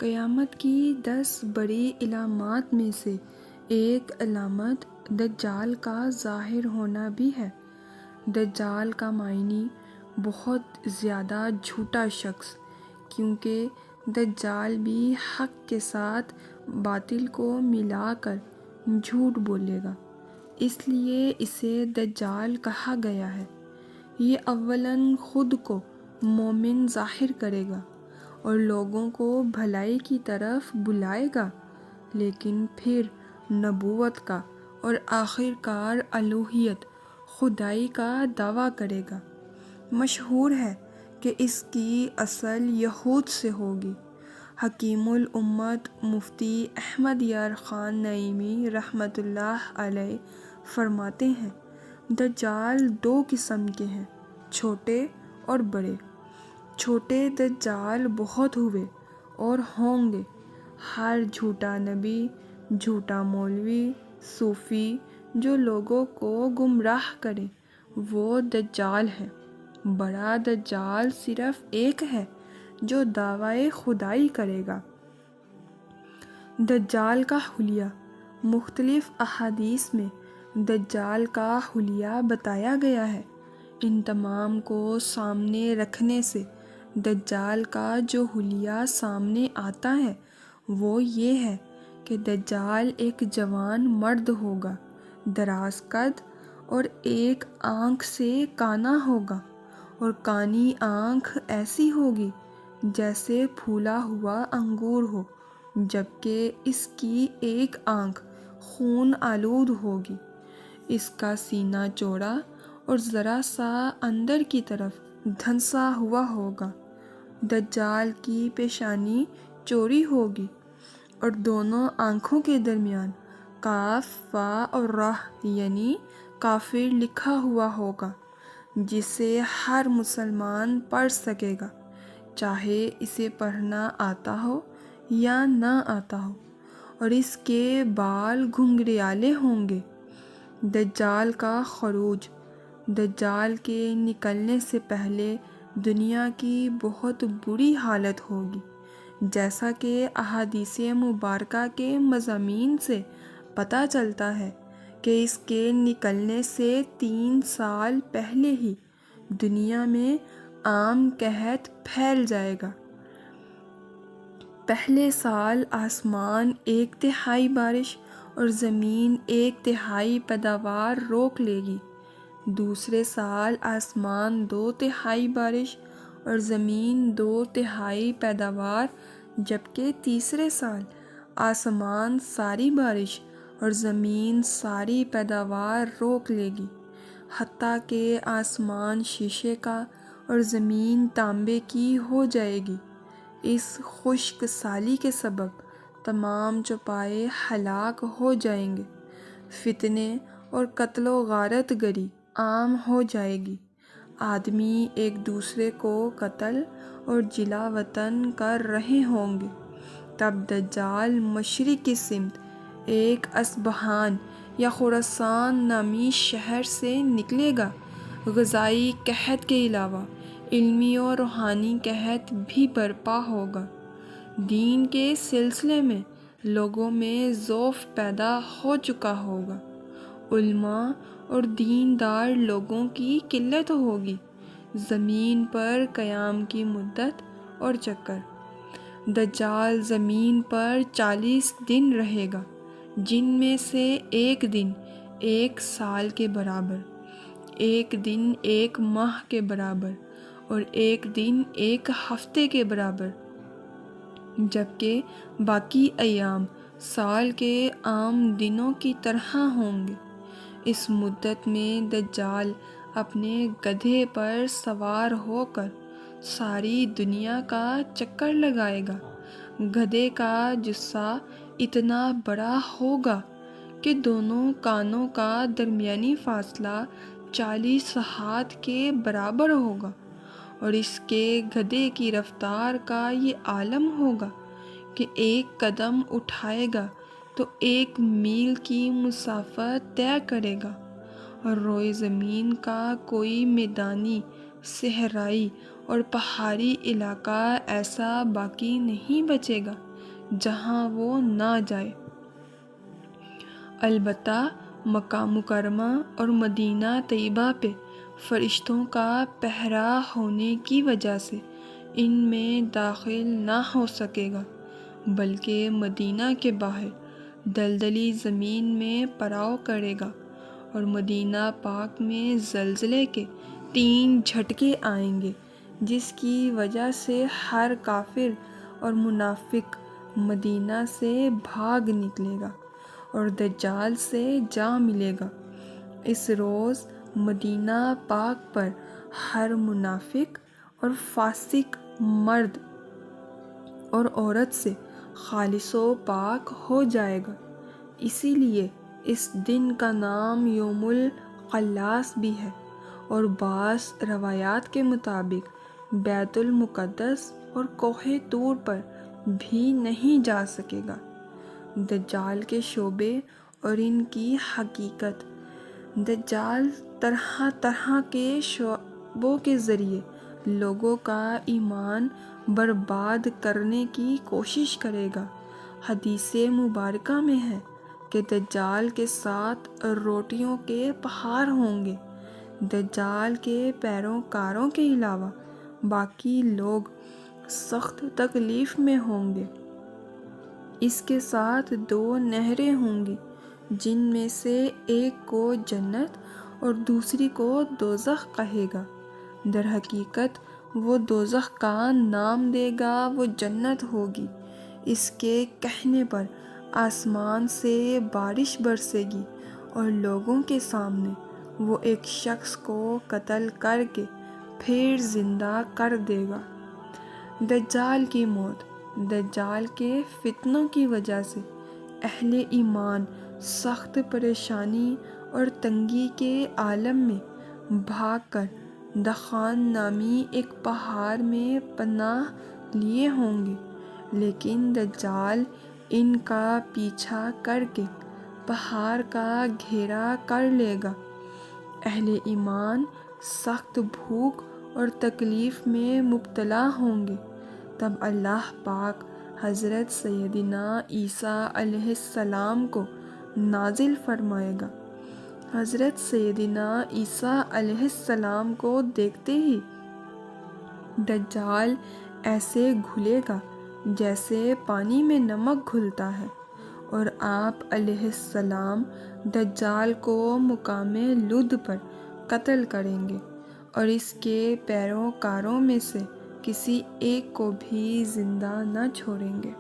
قیامت کی 10 بڑی علامات میں سے ایک علامت دجال کا ظاہر ہونا بھی ہے۔ دجال کا معنی بہت زیادہ جھوٹا شخص، کیونکہ دجال بھی حق کے ساتھ باطل کو ملا کر جھوٹ بولے گا، اس لیے اسے دجال کہا گیا ہے۔ یہ اولاً خود کو مومن ظاہر کرے گا اور لوگوں کو بھلائی کی طرف بلائے گا، لیکن پھر نبوت کا اور آخر کار الوہیت، خدائی کا دعویٰ کرے گا۔ مشہور ہے کہ اس کی اصل یہود سے ہوگی۔ حکیم الامت مفتی احمد یار خان نعیمی رحمۃ اللہ علیہ فرماتے ہیں، دجال 2 قسم کے ہیں، چھوٹے اور بڑے۔ چھوٹے دجال بہت ہوئے اور ہوں گے۔ ہر جھوٹا نبی، جھوٹا مولوی، صوفی جو لوگوں کو گمراہ کرے وہ دجال ہے۔ بڑا دجال صرف ایک ہے جو دعویٰ خدائی کرے گا۔ دجال کا حلیہ۔ مختلف احادیث میں دجال کا حلیہ بتایا گیا ہے۔ ان تمام کو سامنے رکھنے سے دجال کا جو حلیہ سامنے آتا ہے وہ یہ ہے کہ دجال ایک جوان مرد ہوگا، دراز قد اور ایک آنکھ سے کانا ہوگا، اور کانی آنکھ ایسی ہوگی جیسے پھولا ہوا انگور ہو، جبکہ اس کی ایک آنکھ خون آلود ہوگی۔ اس کا سینہ چوڑا اور ذرا سا اندر کی طرف دھنسا ہوا ہوگا۔ دجال کی پیشانی چوڑی ہوگی اور دونوں آنکھوں کے درمیان کاف، فا اور راہ یعنی کافر لکھا ہوا ہوگا، جسے ہر مسلمان پڑھ سکے گا، چاہے اسے پڑھنا آتا ہو یا نہ آتا ہو، اور اس کے بال گھنگریالے ہوں گے۔ دجال کا خروج۔ دجال کے نکلنے سے پہلے دنیا کی بہت بری حالت ہوگی، جیسا کہ احادیث مبارکہ کے مضامین سے پتہ چلتا ہے کہ اس کے نکلنے سے 3 سال پہلے ہی دنیا میں عام قحط پھیل جائے گا۔ پہلے سال آسمان 1/3 بارش اور زمین 1/3 پیداوار روک لے گی۔ دوسرے سال آسمان 2/3 بارش اور زمین 2/3 پیداوار، جبکہ تیسرے سال آسمان ساری بارش اور زمین ساری پیداوار روک لے گی، حتیٰ کہ آسمان شیشے کا اور زمین تانبے کی ہو جائے گی۔ اس خشک سالی کے سبب تمام چوپائے ہلاک ہو جائیں گے۔ فتنے اور قتل و غارت گری عام ہو جائے گی۔ آدمی ایک دوسرے کو قتل اور جلا وطن کر رہے ہوں گے۔ تب دجال مشرق کی سمت ایک اصبہان یا خراسان نامی شہر سے نکلے گا۔ غذائی قحط کے علاوہ علمی اور روحانی قحط بھی برپا ہوگا۔ دین کے سلسلے میں لوگوں میں ضعف پیدا ہو چکا ہوگا۔ علماء اور دیندار لوگوں کی قلت ہوگی۔ زمین پر قیام کی مدت اور چکر۔ دجال زمین پر 40 دن رہے گا، جن میں سے ایک دن 1 سال کے برابر، ایک دن 1 ماہ کے برابر اور ایک دن 1 ہفتے کے برابر، جبکہ باقی ایام سال کے عام دنوں کی طرح ہوں گے۔ اس مدت میں دجال اپنے گدھے پر سوار ہو کر ساری دنیا کا چکر لگائے گا۔ گدھے کا جثہ اتنا بڑا ہوگا کہ دونوں کانوں کا درمیانی فاصلہ 40 ہاتھ کے برابر ہوگا، اور اس کے گدھے کی رفتار کا یہ عالم ہوگا کہ 1 قدم اٹھائے گا تو 1 میل کی مسافت طے کرے گا، اور روئے زمین کا کوئی میدانی، صحرائی اور پہاڑی علاقہ ایسا باقی نہیں بچے گا جہاں وہ نہ جائے۔ البتہ مکہ مکرمہ اور مدینہ طیبہ پہ فرشتوں کا پہرا ہونے کی وجہ سے ان میں داخل نہ ہو سکے گا، بلکہ مدینہ کے باہر دلدلی زمین میں پڑاؤ کرے گا، اور مدینہ پاک میں زلزلے کے 3 جھٹکے آئیں گے، جس کی وجہ سے ہر کافر اور منافق مدینہ سے بھاگ نکلے گا اور دجال سے جا ملے گا۔ اس روز مدینہ پاک پر ہر منافق اور فاسق مرد اور عورت سے خالص و پاک ہو جائے گا۔ اسی لیے اس دن کا نام یوم الخلاص بھی ہے، اور بعض روایات کے مطابق بیت المقدس اور کوہ طور پر بھی نہیں جا سکے گا۔ دجال کے شعبے اور ان کی حقیقت۔ دجال طرح طرح کے شعبوں کے ذریعے لوگوں کا ایمان برباد کرنے کی کوشش کرے گا۔ حدیث مبارکہ میں ہے کہ دجال کے ساتھ روٹیوں کے پہاڑ ہوں گے۔ دجال کے پیروکاروں کے علاوہ باقی لوگ سخت تکلیف میں ہوں گے۔ اس کے ساتھ 2 نہریں ہوں گی، جن میں سے ایک کو جنت اور دوسری کو دوزخ کہے گا۔ در حقیقت وہ دوزخ کا نام دے گا، وہ جنت ہوگی۔ اس کے کہنے پر آسمان سے بارش برسے گی، اور لوگوں کے سامنے وہ ایک شخص کو قتل کر کے پھر زندہ کر دے گا۔ دجال کی موت۔ دجال کے فتنوں کی وجہ سے اہل ایمان سخت پریشانی اور تنگی کے عالم میں بھاگ کر دخان نامی ایک پہاڑ میں پناہ لیے ہوں گے، لیکن دجال ان کا پیچھا کر کے پہاڑ کا گھیرا کر لے گا۔ اہل ایمان سخت بھوک اور تکلیف میں مبتلا ہوں گے۔ تب اللہ پاک حضرت سیدنا عیسیٰ علیہ السلام کو نازل فرمائے گا۔ حضرت سیدنا عیسیٰ علیہ السلام کو دیکھتے ہی دجال ایسے گھلے گا جیسے پانی میں نمک گھلتا ہے، اور آپ علیہ السلام دجال کو مقام لد پر قتل کریں گے، اور اس کے پیروکاروں میں سے کسی ایک کو بھی زندہ نہ چھوڑیں گے۔